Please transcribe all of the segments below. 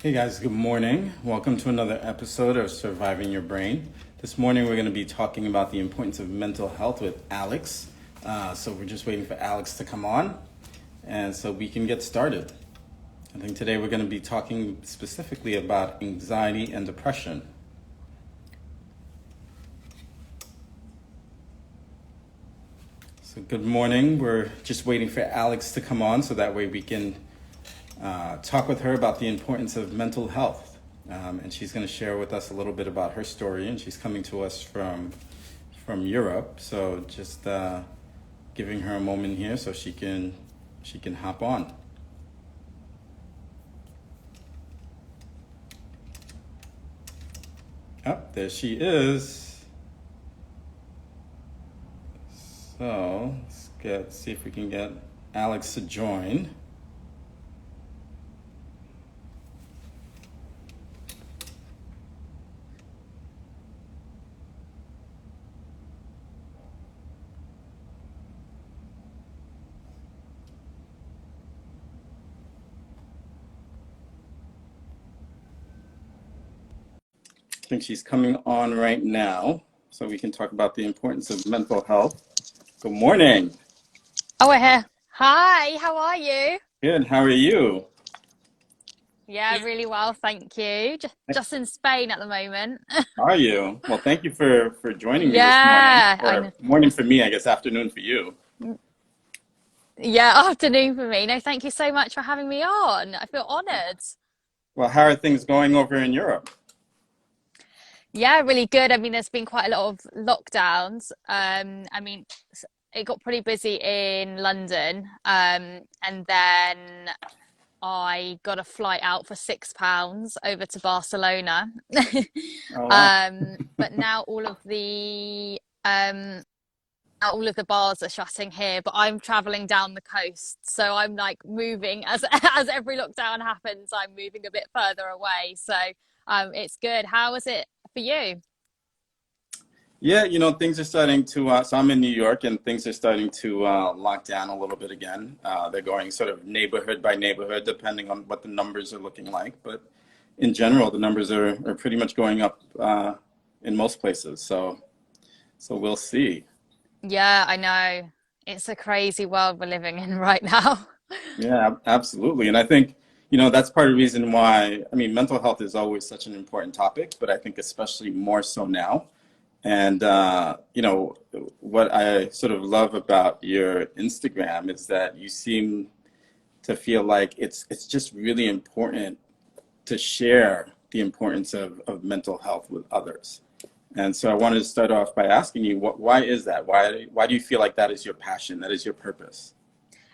Hey guys, good morning. Welcome to another episode of Surviving Your Brain. This morning we're going to be talking about the importance of mental health with Alex. So we're just waiting for Alex to come on and so we can get started. I think today we're going to be talking specifically about anxiety and depression. So good morning. We're just waiting for Alex to come on so that way we can talk with her about the importance of mental health. And she's going to share with us a little bit about her story. And she's coming to us from Europe. So just giving her a moment here so she can hop on. Oh, there she is. So let's see if we can get Alex to join. I think she's coming on right now, so we can talk about the importance of mental health. Good morning. Oh, we're here. Hi, how are you? Good. How are you? Yeah, really well, thank you. Just in Spain at the moment. Are you? Well, thank you for joining me this morning, Yeah, I or know. morning for me, I guess afternoon for you. Yeah, afternoon for me. No, thank you so much for having me on. I feel honored. Well, how are things going over in Europe? Yeah, really good. I mean, there's been quite a lot of lockdowns. It got pretty busy in London, and then I got a flight out for £6 over to Barcelona. Oh, wow. But now all of the bars are shutting here, but I'm traveling down the coast, so I'm like moving as as every lockdown happens. I'm moving a bit further away, so it's good. How is it for you? Yeah, things are starting to, so I'm in New York and things are starting to lock down a little bit again. They're going sort of neighborhood by neighborhood, depending on what the numbers are looking like. But in general, the numbers are pretty much going up in most places. So we'll see. Yeah, I know. It's a crazy world we're living in right now. Yeah, absolutely. And I think, that's part of the reason why, I mean, mental health is always such an important topic, but I think especially more so now. And, what I sort of love about your Instagram is that you seem to feel like it's just really important to share the importance of mental health with others. And so I wanted to start off by asking you, why is that? Why do you feel like that is your passion, that is your purpose?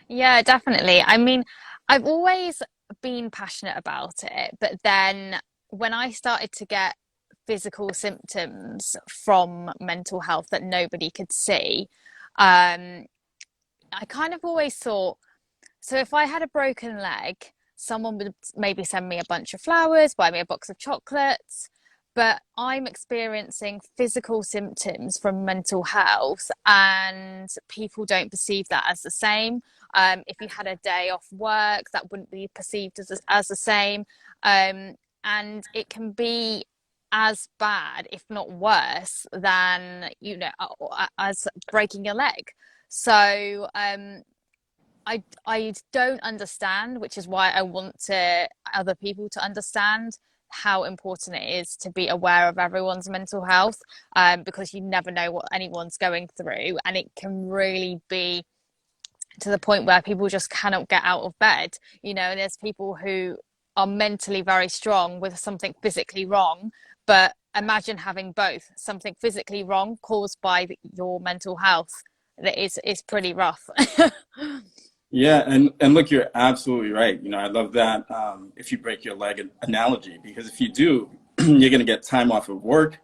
Yeah, definitely. I mean, I've always been passionate about it, but then when I started to get physical symptoms from mental health that nobody could see, um, I kind of always thought, so if I had a broken leg, someone would maybe send me a bunch of flowers, buy me a box of chocolates, but I'm experiencing physical symptoms from mental health, and people don't perceive that as the same. If you had a day off work, that wouldn't be perceived as the same. And it can be as bad, if not worse, than, as breaking your leg. So, I don't understand, which is why I want other people to understand how important it is to be aware of everyone's mental health, because you never know what anyone's going through, and it can really be to the point where people just cannot get out of bed. And there's people who are mentally very strong with something physically wrong, but imagine having both, something physically wrong caused by your mental health. That is pretty rough. Yeah, and look, you're absolutely right. I love that if you break your leg analogy, because if you do, you're going to get time off of work.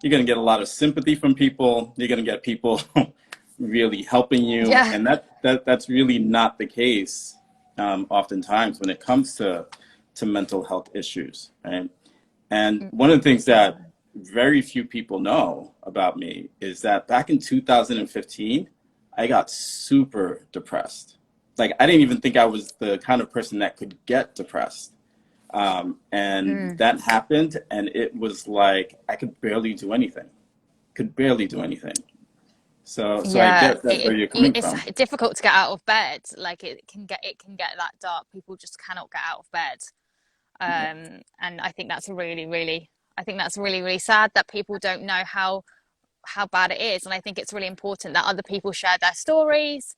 You're going to get a lot of sympathy from people. You're going to get people really helping you, Yeah. and that's really not the case oftentimes when it comes to mental health issues, right? And one of the things that Definitely. very few people know about me is that back in 2015, I got super depressed. Like, I didn't even think I was the kind of person that could get depressed. And Mm. that happened, and it was like I could barely do anything. Could barely do anything. So I Yeah, get that where you're coming it's from. difficult to get out of bed. Like it can get that dark. People just cannot get out of bed. Yeah. And I think that's I think that's really, really sad that people don't know how bad it is. And I think it's really important that other people share their stories,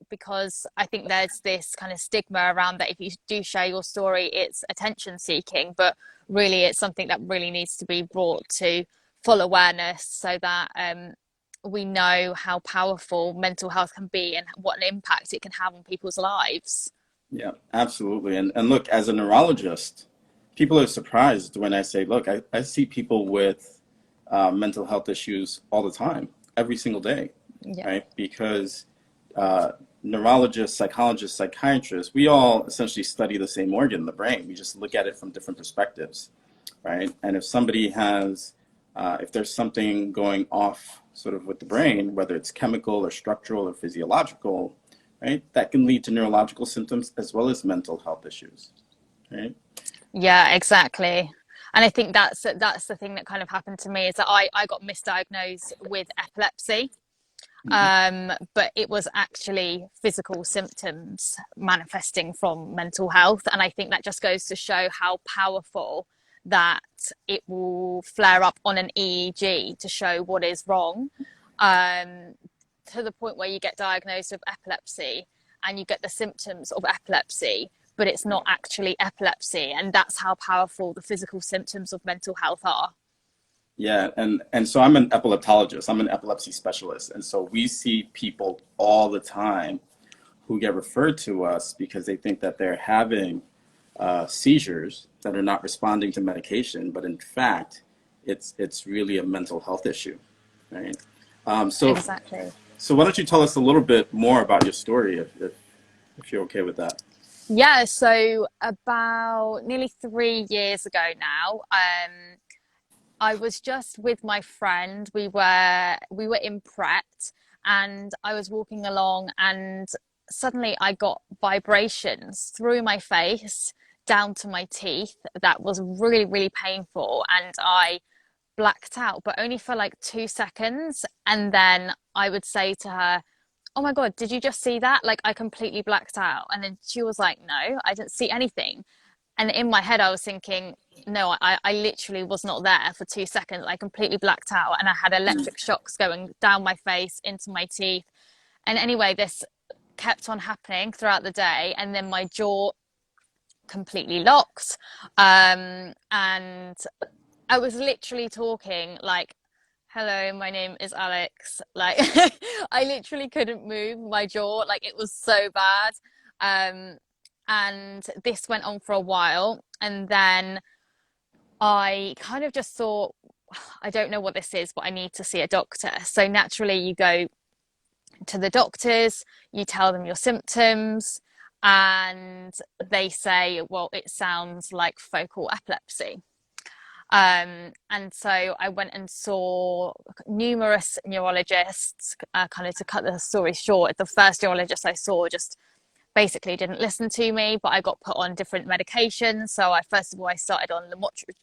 because I think there's this kind of stigma around that if you do share your story, it's attention seeking, but really it's something that really needs to be brought to full awareness so that we know how powerful mental health can be and what an impact it can have on people's lives. Yeah, absolutely. And look, as a neurologist, people are surprised when I say, look, I see people with mental health issues all the time, every single day, Yeah. right? Because uh, neurologists, psychologists, psychiatrists, we all essentially study the same organ, the brain. We just look at it from different perspectives, right? And if somebody has, if there's something going off sort of with the brain, whether it's chemical or structural or physiological, right, that can lead to neurological symptoms as well as mental health issues, right? Yeah, exactly. And I think that's the thing that kind of happened to me is that I got misdiagnosed with epilepsy. Mhm. But it was actually physical symptoms manifesting from mental health. And I think that just goes to show how powerful that it will flare up on an EEG to show what is wrong, um, to the point where you get diagnosed with epilepsy and you get the symptoms of epilepsy, but it's not actually epilepsy. And that's how powerful the physical symptoms of mental health are. Yeah, and so I'm an epileptologist. I'm an epilepsy specialist, and so we see people all the time who get referred to us because they think that they're having seizures that are not responding to medication, but in fact, it's really a mental health issue, right? Um, so Exactly. so why don't you tell us a little bit more about your story, if you're okay with that? Yeah, so about nearly 3 years ago now, I was just with my friend. We were in Pret, and I was walking along, and suddenly I got vibrations through my face down to my teeth. That was really, really painful, and I blacked out, but only for like 2 seconds. And then I would say to her, "Oh my God, did you just see that? Like I completely blacked out." And then she was like, "No, I didn't see anything." And in my head, I was thinking, no, I literally was not there for 2 seconds. I completely blacked out and I had electric shocks going down my face, into my teeth. And anyway, this kept on happening throughout the day. And then my jaw completely locked. And I was literally talking like, "Hello, my name is Alex." Like, I literally couldn't move my jaw. Like, it was so bad. Um, and this went on for a while. And then I kind of just thought, I don't know what this is, but I need to see a doctor. So naturally, you go to the doctors, you tell them your symptoms, and they say, well, it sounds like focal epilepsy. And so I went and saw numerous neurologists, kind of to cut the story short. The first neurologist I saw just basically didn't listen to me, but I got put on different medications. So I first of all I started on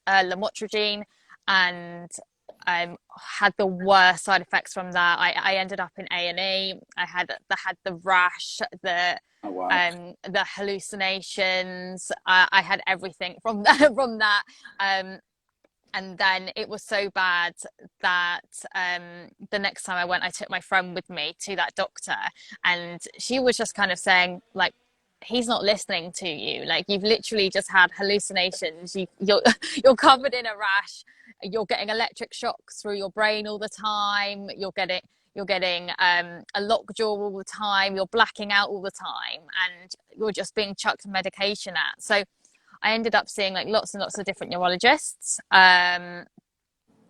lamotrigine, and had the worst side effects from that. I ended up in A&E. I had the rash, Oh, wow. the hallucinations. I had everything from that from that. Um, and then it was so bad that the next time I went, I took my friend with me to that doctor, and she was just kind of saying, like, he's not listening to you. Like, you've literally just had hallucinations. You're you're covered in a rash. You're getting electric shocks through your brain all the time. You're getting a lockjaw all the time. You're blacking out all the time, and you're just being chucked medication at. So I ended up seeing like lots and lots of different neurologists, and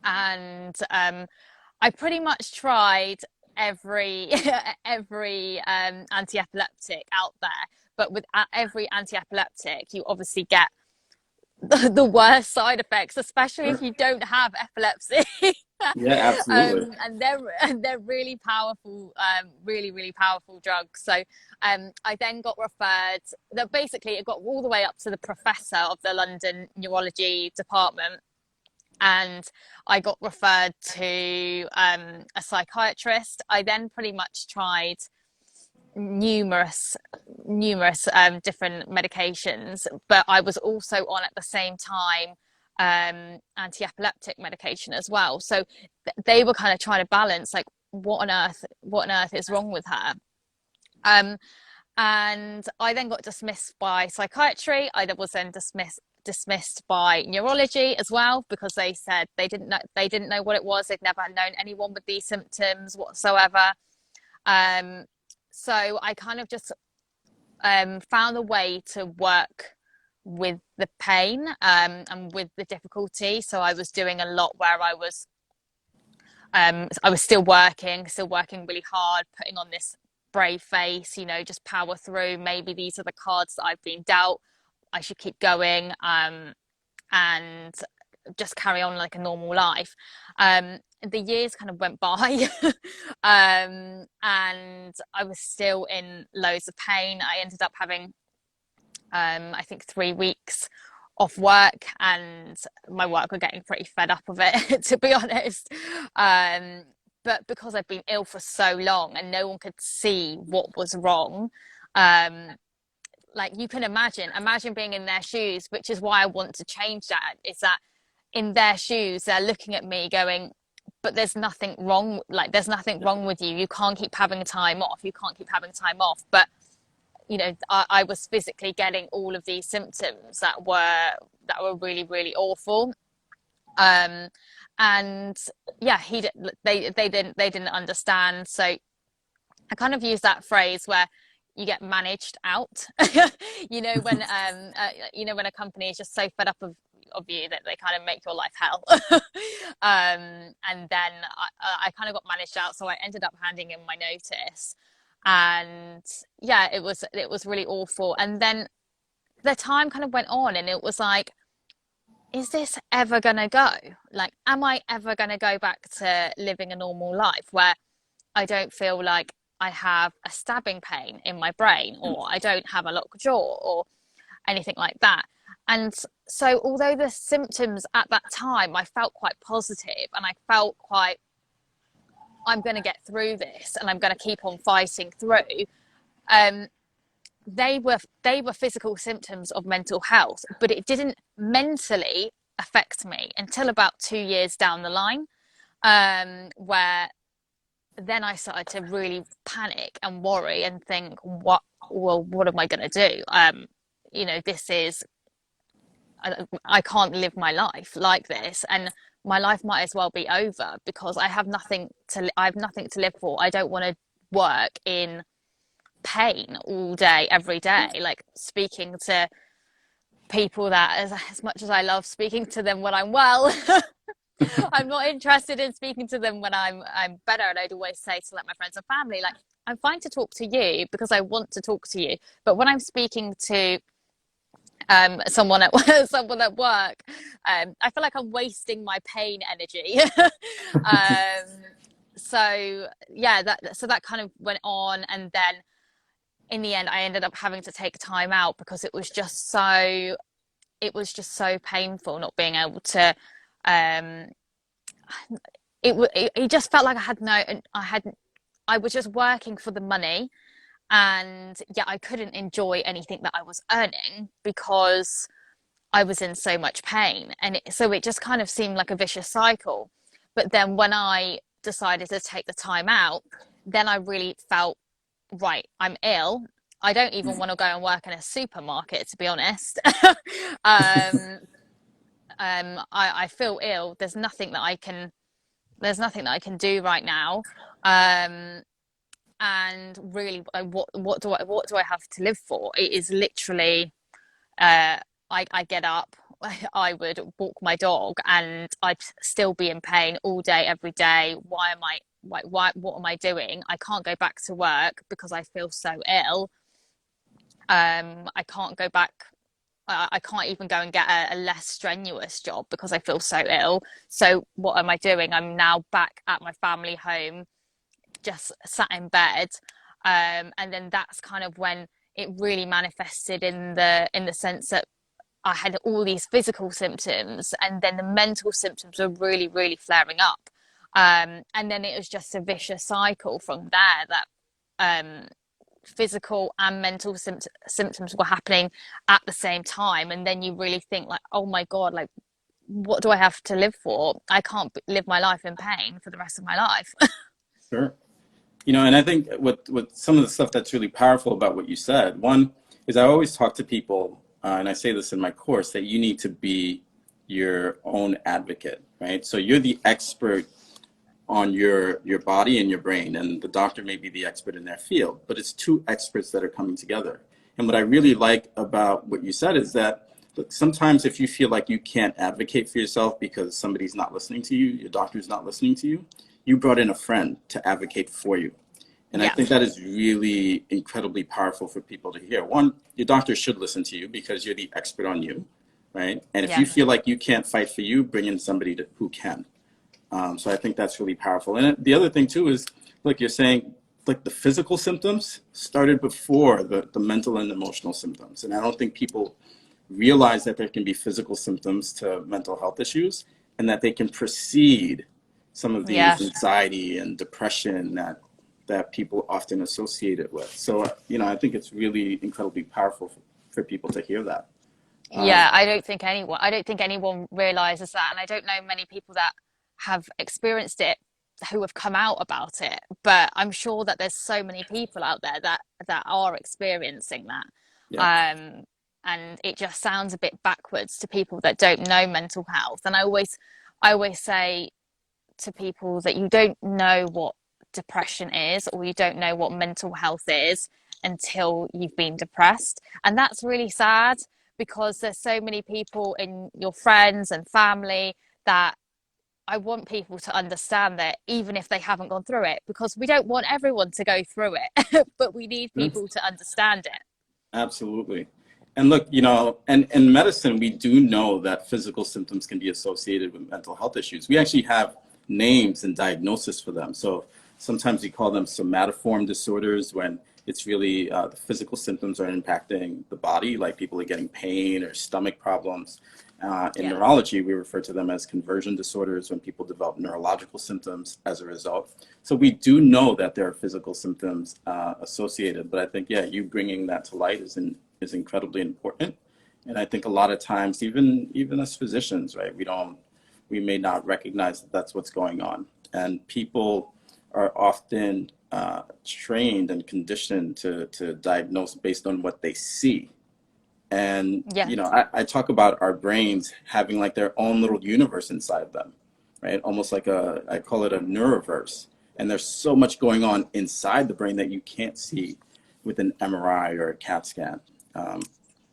I pretty much tried every every anti-epileptic out there. But with every anti-epileptic, you obviously get the worst side effects, especially if Sure. you don't have epilepsy. Yeah, absolutely. And they're really powerful, really powerful drugs. So I then got referred. That basically it got all the way up to the professor of the London neurology department, and I got referred to a psychiatrist. I then pretty much tried numerous different medications, but I was also on at the same time anti-epileptic medication as well. So they were kind of trying to balance like what on earth is wrong with her. um and I then got dismissed by psychiatry. I was then dismissed by neurology as well, because they said they didn't know what it was. They'd never known anyone with these symptoms whatsoever. um so I kind of just found a way to work with the pain and with the difficulty. So I was doing a lot where I was still working really hard, putting on this brave face, just power through. Maybe these are the cards that I've been dealt. I should keep going, and just carry on like a normal life. The years kind of went by, and I was still in loads of pain. I ended up having, I think, 3 weeks off work, and my work were getting pretty fed up of it, to be honest. But because I've been ill for so long and no one could see what was wrong, um, like you can imagine being in their shoes, which is why I want to change that. Is that in their shoes, they're looking at me going, but there's nothing wrong. Like, there's nothing wrong with you. You can't keep having time off. You can't keep having time off. But I was physically getting all of these symptoms that were really, really awful. Um, and yeah, they didn't understand. So I kind of use that phrase where you get managed out. When a company is just so fed up of you that they kind of make your life hell. And then I kind of got managed out, so I ended up handing in my notice, and yeah, it was really awful. And then the time kind of went on, and it was like, is this ever gonna go? Like, am I ever gonna go back to living a normal life where I don't feel like I have a stabbing pain in my brain, or I don't have a locked jaw, or anything like that? And so, although the symptoms at that time, I felt quite positive, and I felt quite, I'm going to get through this, and I'm going to keep on fighting through. Um, they were physical symptoms of mental health, but it didn't mentally affect me until about 2 years down the line, where then I started to really panic and worry and think, what am I going to do? This is, I can't live my life like this, and my life might as well be over, because I have nothing to live for. I don't want to work in pain all day, every day, like speaking to people that, as much as I love speaking to them when I'm well, I'm not interested in speaking to them when I'm better. And I'd always say to like my friends and family, like, I'm fine to talk to you because I want to talk to you, but when I'm speaking to someone at someone at work, I feel like I'm wasting my pain energy. So yeah, that kind of went on, and then in the end I ended up having to take time out, because it was just so painful not being able to. um it just felt like I was just working for the money, and yeah, I couldn't enjoy anything that I was earning because I was in so much pain. And so it just kind of seemed like a vicious cycle. But then when I decided to take the time out, then I really felt, right, I'm ill. I don't even want to go and work in a supermarket, to be honest. um, I feel ill. There's nothing that I can do right now. Um, and really, what do I have to live for? It is literally, uh, I get up, I would walk my dog, and I'd still be in pain all day, every day. What am I doing? I can't go back to work because I feel so ill. I can't go back. I can't even go and get a less strenuous job because I feel so ill. So what am I doing? I'm now back at my family home, just sat in bed. And then that's kind of when it really manifested in the sense that I had all these physical symptoms, and then the mental symptoms were really, really flaring up. And then it was just a vicious cycle from there that um, physical and mental symptoms were happening at the same time. And then you really think like, oh my God, like, what do I have to live for? I can't live my life in pain for the rest of my life. Sure. And I think what some of the stuff that's really powerful about what you said, one is I always talk to people, and I say this in my course, that you need to be your own advocate, right? So you're the expert on your body and your brain, and the doctor may be the expert in their field, but it's two experts that are coming together. And what I really like about what you said is that, look, sometimes if you feel like you can't advocate for yourself because somebody's not listening to you, your doctor's not listening to you, you brought in a friend to advocate for you. And I Yeah, think that is really incredibly powerful for people to hear. One, your doctor should listen to you because you're the expert on you, right? And if yeah, you feel like you can't fight for you, bring in somebody who can. So I think that's really powerful. And the other thing too is, look, you're saying like the physical symptoms started before the mental and emotional symptoms. And I don't think people realize that there can be physical symptoms to mental health issues and that they can precede some of yeah. these anxiety and depression that people often associate it with. So, I think it's really incredibly powerful for people to hear that. Yeah, I don't think anyone realizes that, and I don't know many people that have experienced it who have come out about it. But I'm sure that there's so many people out there that are experiencing that. Yeah. Um, and it just sounds a bit backwards to people that don't know mental health. And I always say to people that you don't know what depression is, or you don't know what mental health is until you've been depressed. And that's really sad because there's so many people in your friends and family that I want people to understand that even if they haven't gone through it, because we don't want everyone to go through it, but we need Sure. people to understand it. Absolutely. And look, and in medicine, we do know that physical symptoms can be associated with mental health issues. We actually have names and diagnosis for them. So sometimes we call them somatoform disorders when it's really the physical symptoms are impacting the body, like people are getting pain or stomach problems. In Yeah. neurology, we refer to them as conversion disorders when people develop neurological symptoms as a result. So we do know that there are physical symptoms associated, but I think, yeah, you bringing that to light is incredibly important. And I think a lot of times, even as physicians, right, we may not recognize that that's what's going on. And people are often trained and conditioned to diagnose based on what they see. And, Yeah. I talk about our brains having like their own little universe inside them, right? Almost like I call it a neuroverse. And there's so much going on inside the brain that you can't see with an MRI or a CAT scan,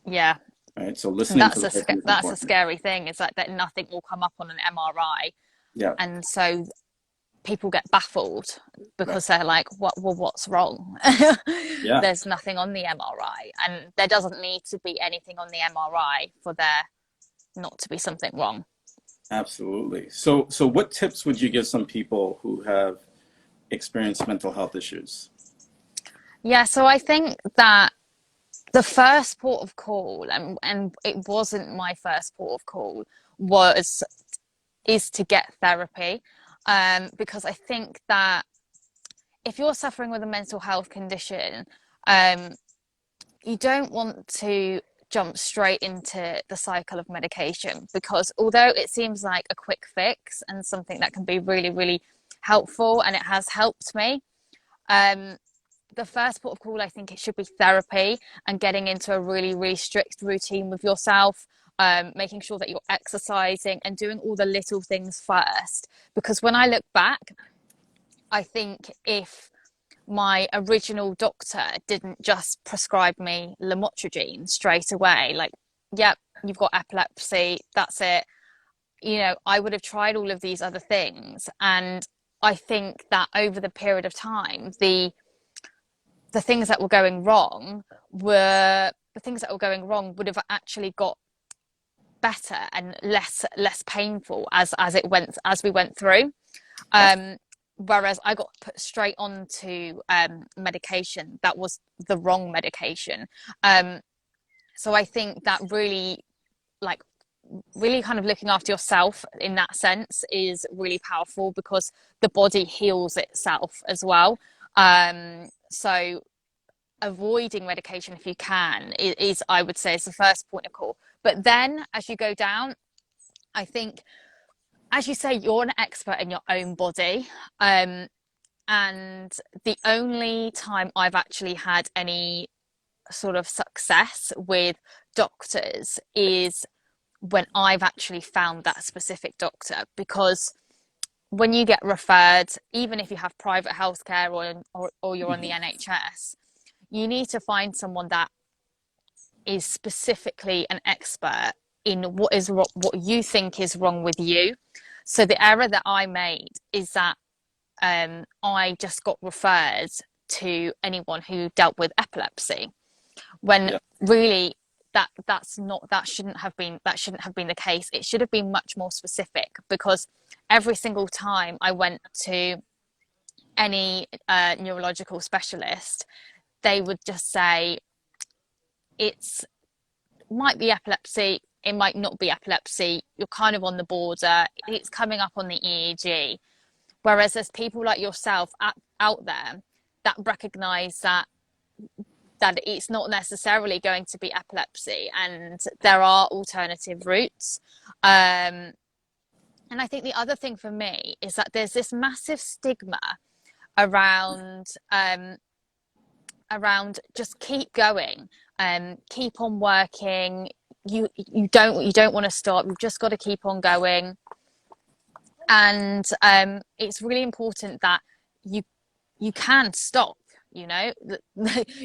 Yeah. right? So listening to That's the person is that's a important. scary thing. Is like that nothing will come up on an MRI, Yeah, and so people get baffled right. because they're like, "What? Well, what's wrong?" Yeah, There's nothing on the MRI, and there doesn't need to be anything on the MRI for there not to be something wrong. absolutely. So what tips would you give some people who have experienced mental health issues? Yeah, so I think that the first port of call, and it wasn't my first port of call, was is to get therapy, because I think that if you're suffering with a mental health condition, um, you don't want to jump straight into the cycle of medication because although it seems like a quick fix and something that can be really, really helpful, and it has helped me, um, the first port of call, I think it should be therapy and getting into a really, really strict routine with yourself, making sure that you're exercising and doing all the little things first. Because when I look back, I think if my original doctor didn't just prescribe me lamotrigine straight away, like, yep, you've got epilepsy, that's it. I would have tried all of these other things. And I think that over the period of time, the things that were going wrong were the things that were going wrong would have actually got better and less painful as we went through. Yeah. Whereas I got put straight onto medication that was the wrong medication. So I think that like really kind of looking after yourself in that sense is really powerful, because the body heals itself as well. So avoiding medication if you can is, I would say, is the first point of call. But then as you go down, I think, as you say, you're an expert in your own body. And the only time I've actually had any sort of success with doctors is when I've actually found that specific doctor. Because when you get referred, even if you have private healthcare or you're on the Hmm. NHS, you need to find someone that is specifically an expert in what you think is wrong with you. So the error that I made is that I just got referred to anyone who dealt with epilepsy, when Yeah. really that shouldn't have been the case. It should have been much more specific, because every single time I went to any neurological specialist, they would just say it's might be epilepsy, it might not be epilepsy, you're kind of on the border, it's coming up on the EEG. Whereas there's people like yourself out there that recognize that it's not necessarily going to be epilepsy, and there are alternative routes. And I think the other thing for me is that there's this massive stigma around just keep going, keep on working. You don't want to stop. You've just got to keep on going. And it's really important that you you can stop. You know,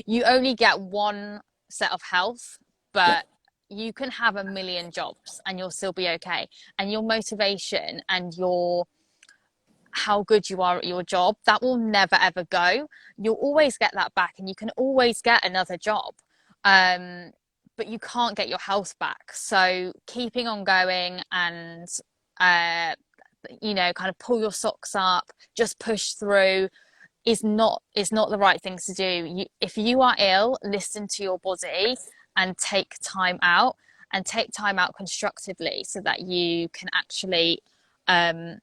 you only get one set of health, Yeah. but you can have a million jobs and you'll still be okay. And your motivation and your how good you are at your job, that will never ever go. You'll always get that back, and you can always get another job. Um, but you can't get your health back. So keeping on going and uh, kind of pull your socks up, just push through is not the right things to do. If you are ill, listen to your body and take time out constructively, so that you can actually um,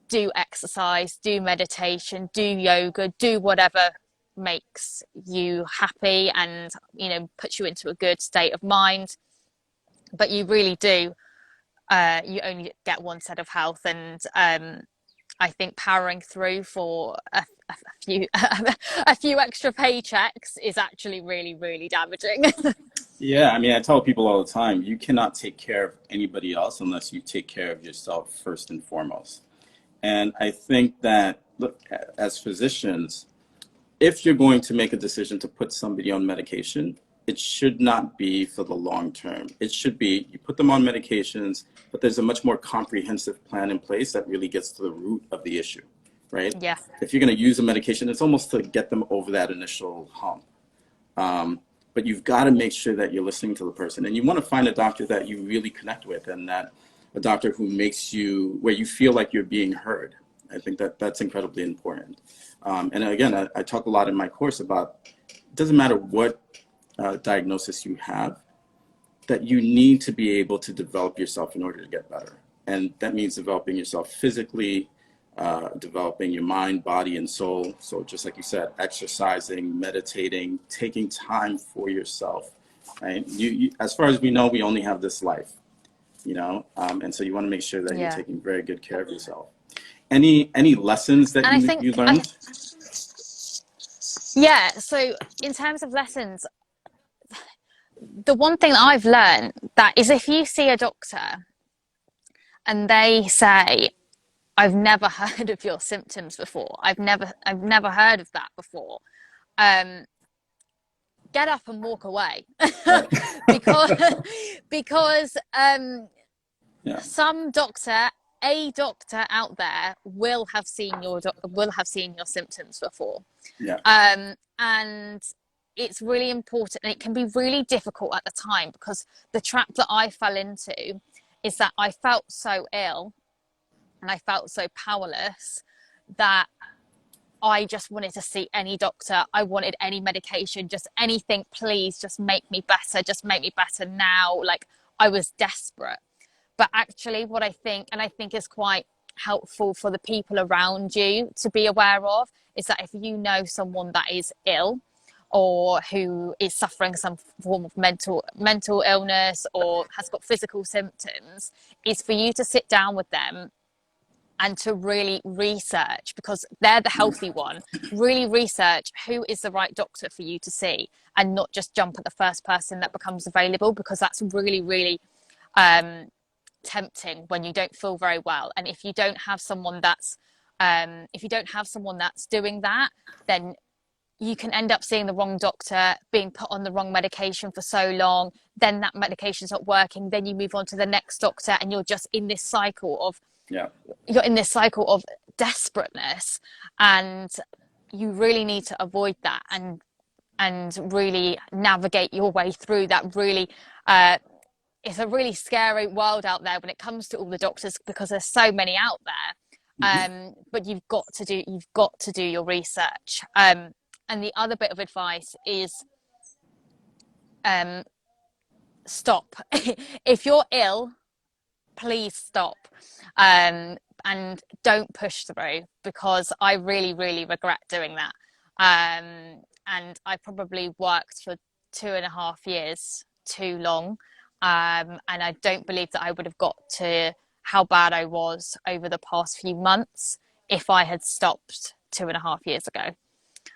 do exercise, do meditation, do yoga, do whatever makes you happy and puts you into a good state of mind. But you really do. You only get one set of health, and I think powering through for a few a few extra paychecks is actually really, really damaging. Yeah, I mean, I tell people all the time, you cannot take care of anybody else unless you take care of yourself first and foremost. And I think that, look, as physicians, if you're going to make a decision to put somebody on medication, it should not be for the long term. It should be you put them on medications, but there's a much more comprehensive plan in place that really gets to the root of the issue, right? Yeah, If you're going to use a medication, it's almost to get them over that initial hump. But you've got to make sure that you're listening to the person, and you want to find a doctor that you really connect with, and that a doctor who makes you where you feel like you're being heard. I think that that's incredibly important. And again, I talk a lot in my course about it doesn't matter what diagnosis you have, that you need to be able to develop yourself in order to get better. And that means developing yourself physically, developing your mind, body, and soul. So just like you said, exercising, meditating, taking time for yourself. Right? As far as we know, we only have this life, and so you want to make sure that you're yeah. taking very good care of yourself. Any lessons that And you learned? yeah. So in terms of lessons, the one thing that I've learned that is, if you see a doctor and they say, "I've never heard of your symptoms before. I've never heard of that before." Um, get up and walk away. Right. because because Yeah. some doctor, a doctor out there will have seen your symptoms before. Yeah. And it's really important, and it can be really difficult at the time, because the trap that I fell into is that I felt so ill and I felt so powerless that I just wanted to see any doctor. I wanted any medication, just anything, please, just make me better, just make me better now. Like, I was desperate. But actually, what I think, and I think is quite helpful for the people around you to be aware of, is that if you know someone that is ill or who is suffering some form of mental illness or has got physical symptoms, is for you to sit down with them and to really research, because they're the healthy one. Really research who is the right doctor for you to see, and not just jump at the first person that becomes available, because that's really, really tempting when you don't feel very well. And if you don't have someone that's doing that, then you can end up seeing the wrong doctor, being put on the wrong medication for so long, then that medication's not working, then you move on to the next doctor, and you're just in this cycle of Yeah. you're in this cycle of desperateness. And you really need to avoid that, and really navigate your way through that. Really it's a really scary world out there when it comes to all the doctors, because there's so many out there. Hmm. But you've got to do your research. And the other bit of advice is, stop. If you're ill, please stop, and don't push through, because I really, really regret doing that. And I probably worked for 2.5 years too long, and I don't believe that I would have got to how bad I was over the past few months if I had stopped 2.5 years ago.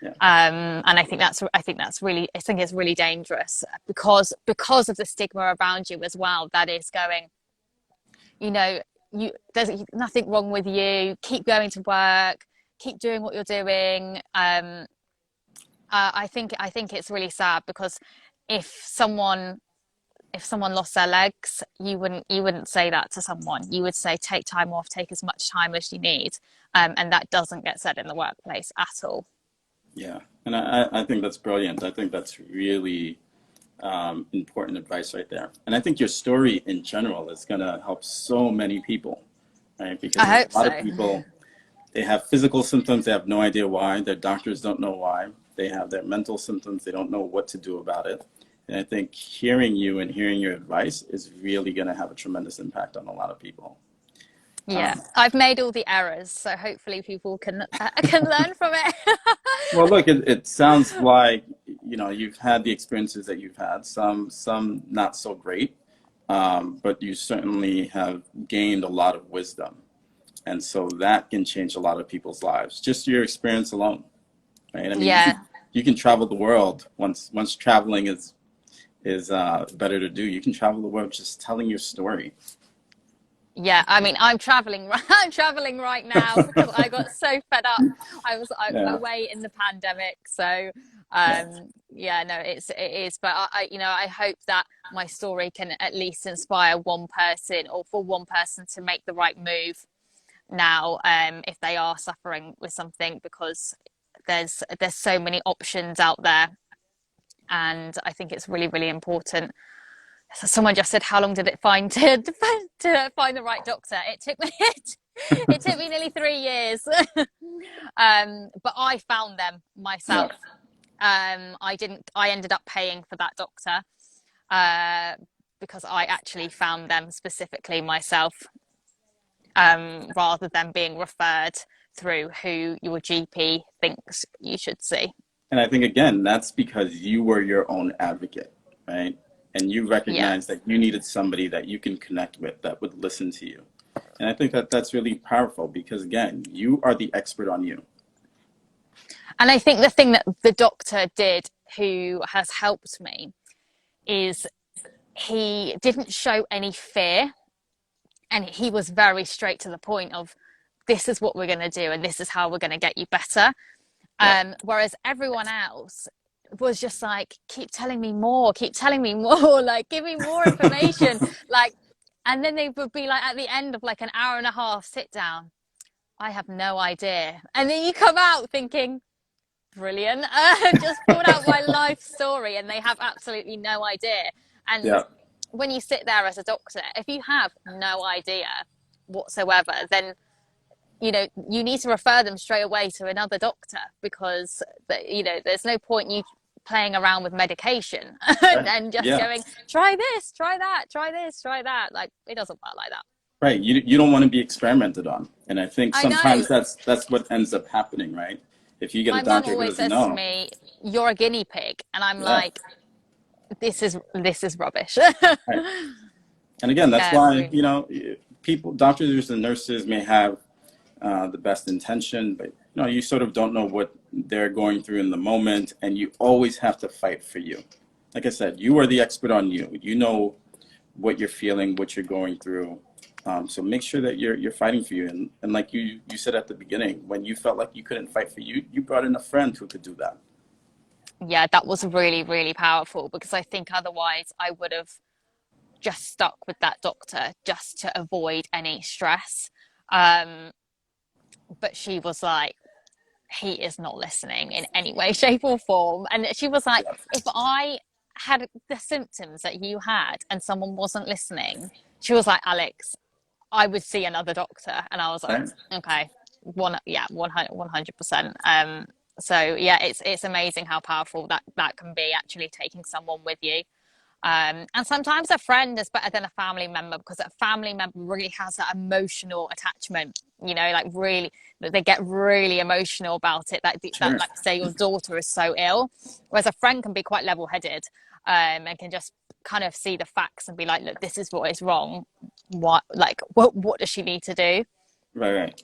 Yeah. And I think it's really dangerous, because of the stigma around you as well, that is going, you know, there's nothing wrong with you, keep going to work, keep doing what you're doing. I think it's really sad, because if someone lost their legs, you wouldn't say that to someone. You would say, take time off, take as much time as you need. And that doesn't get said in the workplace at all. Yeah. And I think that's brilliant. I think that's really important advice right there. And I think your story in general is going to help so many people, right? Because I there's hope a lot of so. people, they have physical symptoms, they have no idea why. Their doctors don't know why. They have their mental symptoms, they don't know what to do about it. And I think hearing you and hearing your advice is really going to have a tremendous impact on a lot of people. Yeah, Um, I've made all the errors, so hopefully people can learn from it. well, look, it sounds like you've had the experiences that you've had, some not so great, but you certainly have gained a lot of wisdom, and so that can change a lot of people's lives. Just your experience alone, right? I mean, you can Yeah, you can travel the world once traveling is better to do. You can travel the world just telling your story. yeah. I mean, I'm traveling. I'm traveling right now because I got so fed up. I was Yeah, away in the pandemic, so yeah, yeah, no, it is. But I hope that my story can at least inspire one person, or for one person to make the right move now, if they are suffering with something, because there's so many options out there, and I think it's really, really important. So someone just said, "How long did it find to find the right doctor?" It took me it took me nearly 3 years, but I found them yeah. myself. I didn't. I ended up paying for that doctor, uh, because I actually found them specifically myself, rather than being referred through who your GP thinks you should see. And I think again, that's because you were your own advocate, right? And you Yeah. recognized that you needed somebody that you can connect with that would listen to you. And I think that that's really powerful because again, you are the expert on you. And I think the thing that the doctor did, who has helped me, is he didn't show any fear, and he was very straight to the point of, this is what we're going to do and this is how we're going to get you better. Yeah. Whereas everyone else was just like, keep telling me more, like give me more information, like, and then they would be like, at the end of like an hour and a half sit down, I have no idea, and then you come out thinking, brilliant. Just pulled out my life story and they have absolutely no idea. And Yeah, when you sit there as a doctor, if you have no idea whatsoever, then you need to refer them straight away to another doctor because there's no point you playing around with medication right. and just Yeah, going try this, try that, try this, try that. Like it doesn't work like that. right. You don't want to be experimented on, and I think I sometimes know. that's what ends up happening, right? If you get a My mum doctor who always doesn't says to know, me, "You're a guinea pig," and I'm yeah, like, "This is rubbish." right. And again, that's Yeah, why, really. people, doctors and nurses may have the best intention, but you sort of don't know what they're going through in the moment, and you always have to fight for you. Like I said, you are the expert on you. You know what you're feeling, what you're going through. So make sure that you're fighting for you. And like you said at the beginning, when you felt like you couldn't fight for you, you brought in a friend who could do that. Yeah, that was really, really powerful because I think otherwise I would have just stuck with that doctor just to avoid any stress. Um, but she was like, he is not listening in any way, shape, or form. And she was like, Yeah. if I had the symptoms that you had and someone wasn't listening, she was like, Alex, I would see another doctor. And I was like, Right. okay, 100%. So yeah, it's amazing how powerful that can be actually taking someone with you. And sometimes a friend is better than a family member because a family member really has that emotional attachment, like really, they get really emotional about it. That Sure. like, say, your daughter is so ill, whereas a friend can be quite level headed and can just kind of see the facts and be like, look, this is what is wrong. What does she need to do? Right. Right.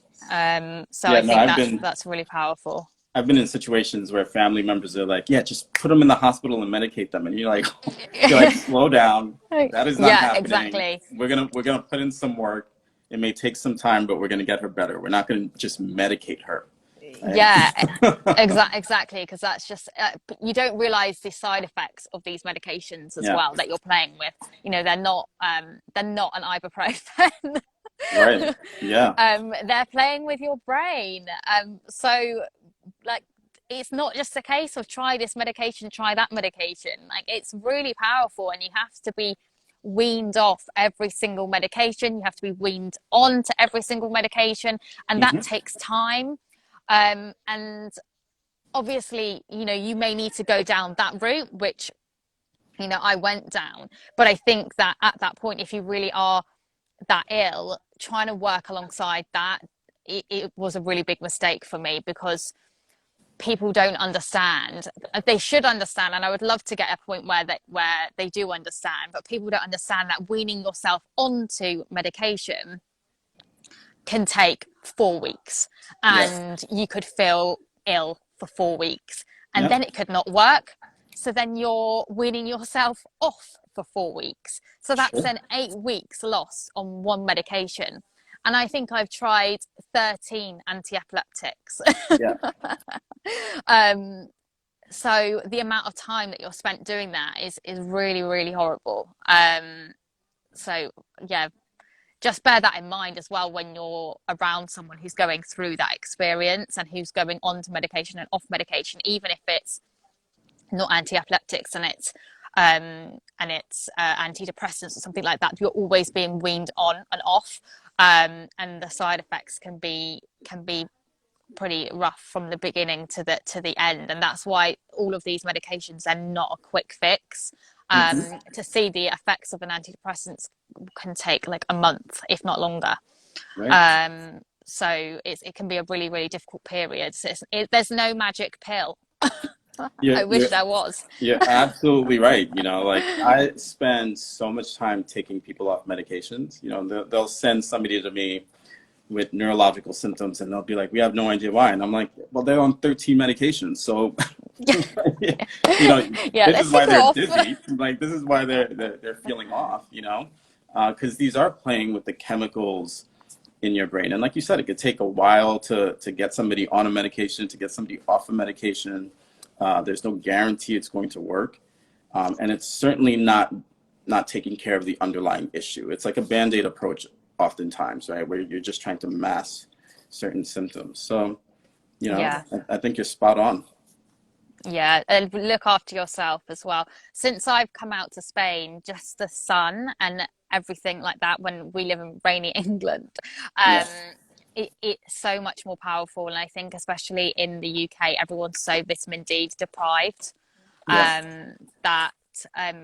So Yeah. I No, think that's really powerful. I've been in situations where family members are like, "Yeah, just put them in the hospital and medicate them," and you're like, "Slow down. That is not Yeah, happening. exactly. We're gonna put in some work. It may take some time, but we're gonna get her better. We're not gonna just medicate her, right?" Yeah, exactly, because that's just you don't realize the side effects of these medications as Yeah. well that you're playing with. They're not an ibuprofen. Right. Yeah. They're playing with your brain. So like it's not just a case of try this medication, try that medication. Like it's really powerful, and you have to be weaned off every single medication. You have to be weaned on to every single medication, and that Hmm. takes time. And obviously, you may need to go down that route, which, I went down. But I think that at that point, if you really are that ill, trying to work alongside that, it was a really big mistake for me because people don't understand. They should understand, and I would love to get a point where they do understand, but people don't understand that weaning yourself onto medication can take 4 weeks, Yeah. and you could feel ill for 4 weeks, and Yep. then it could not work. So then you're weaning yourself off for 4 weeks. So that's Sure. then 8 weeks lost on one medication. And I think I've tried 13 anti-epileptics. Yeah. um, so the amount of time that you're spent doing that is really, really horrible. So yeah, just bear that in mind as well when you're around someone who's going through that experience and who's going on to medication and off medication, even if it's not anti-epileptics and it's antidepressants or something like that. You're always being weaned on and off, and the side effects can be pretty rough from the beginning to the end, and that's why all of these medications are not a quick fix. Hmm. To see the effects of an antidepressant can take like a month, if not longer. Right. So it can be a really, really difficult period. So there's no magic pill. You're, I wish you're, there was. you're absolutely right. Like I spend so much time taking people off medications. They'll send somebody to me with neurological symptoms and they'll be like, we have no idea why. And I'm like, well, they're on 13 medications. So, you know, Yeah, this let's is why take it they're off. dizzy. Like, this is why they're feeling off, because these are playing with the chemicals in your brain. And like you said, it could take a while to get somebody on a medication, to get somebody off a medication. There's no guarantee it's going to work. And it's certainly not taking care of the underlying issue. It's like a Band-Aid approach oftentimes, right? Where you're just trying to mask certain symptoms. So, Yeah. I think you're spot on. Yeah, and look after yourself as well. Since I've come out to Spain, just the sun and everything like that, when we live in rainy England, Yeah, um, it's so much more powerful. And I think, especially in the UK, everyone's so vitamin D deprived, yeah. that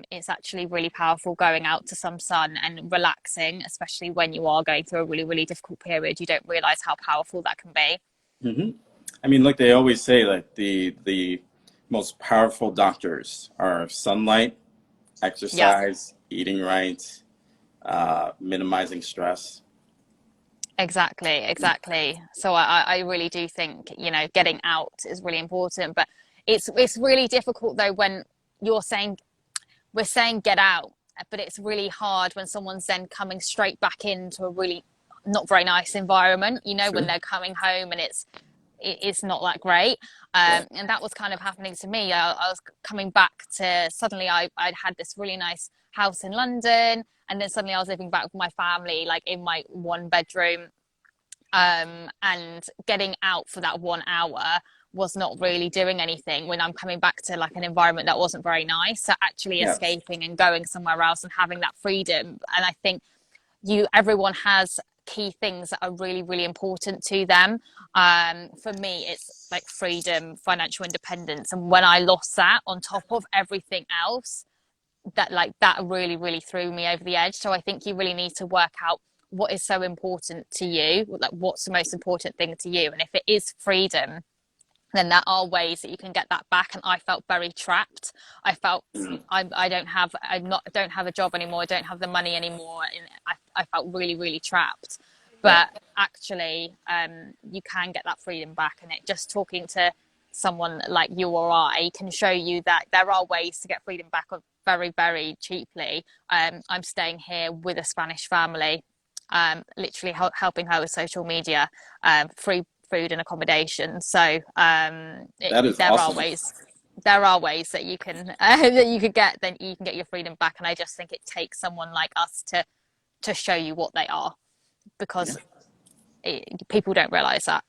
it's actually really powerful going out to some sun and relaxing, especially when you are going through a really, really difficult period. You don't realize how powerful that can be. hmm I mean, like they always say, like the most powerful doctors are sunlight, Yeah. exercise, eating right, minimizing stress. Exactly, exactly. So I really do think, getting out is really important. But it's really difficult though when you're saying we're saying get out, but it's really hard when someone's then coming straight back into a really not very nice environment, when True. they're coming home and it's not that great. Right. And that was kind of happening to me. I was coming back to suddenly I'd had this really nice house in London, and then suddenly I was living back with my family, like in my one bedroom, and getting out for that 1 hour was not really doing anything when I'm coming back to like an environment that wasn't very nice. So actually Yeah. escaping and going somewhere else and having that freedom. And I think everyone has key things that are really, really important to them. For me, it's like freedom, financial independence. And when I lost that on top of everything else, that really, really threw me over the edge. So I think you really need to work out what is so important to you, like what's the most important thing to you. And if it is freedom, then there are ways that you can get that back. And I felt very trapped. I felt Mhm. I don't have a job anymore. I don't have the money anymore. And I felt really, really trapped. Yeah. But actually, you can get that freedom back. And it just talking to someone like you or I can show you that there are ways to get freedom back very, very cheaply. I'm staying here with a Spanish family, literally helping her with social media, free food and accommodation. So That is there are awesome. ways. There are ways that you can that you could get. Then you can get your freedom back. And I just think it takes someone like us to show you what they are, Yeah. because people don't realize that.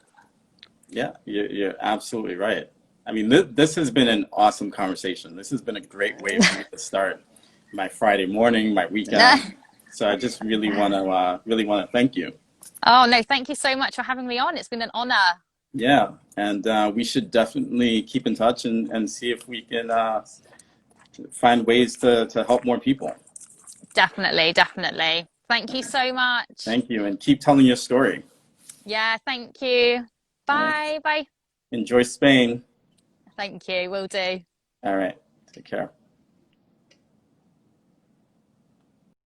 Yeah, you're absolutely right. I mean, this has been an awesome conversation. This has been a great way for me to start my Friday morning, my weekend. So I just really want to thank you. Oh no, thank you so much for having me on. It's been an honor. Yeah, and we should definitely keep in touch and see if we can find ways to help more people. Definitely, definitely. Thank you so much. Thank you, and keep telling your story. Yeah, thank you. All right. Bye, bye. Enjoy Spain. Thank you. Will do. All right. Take care.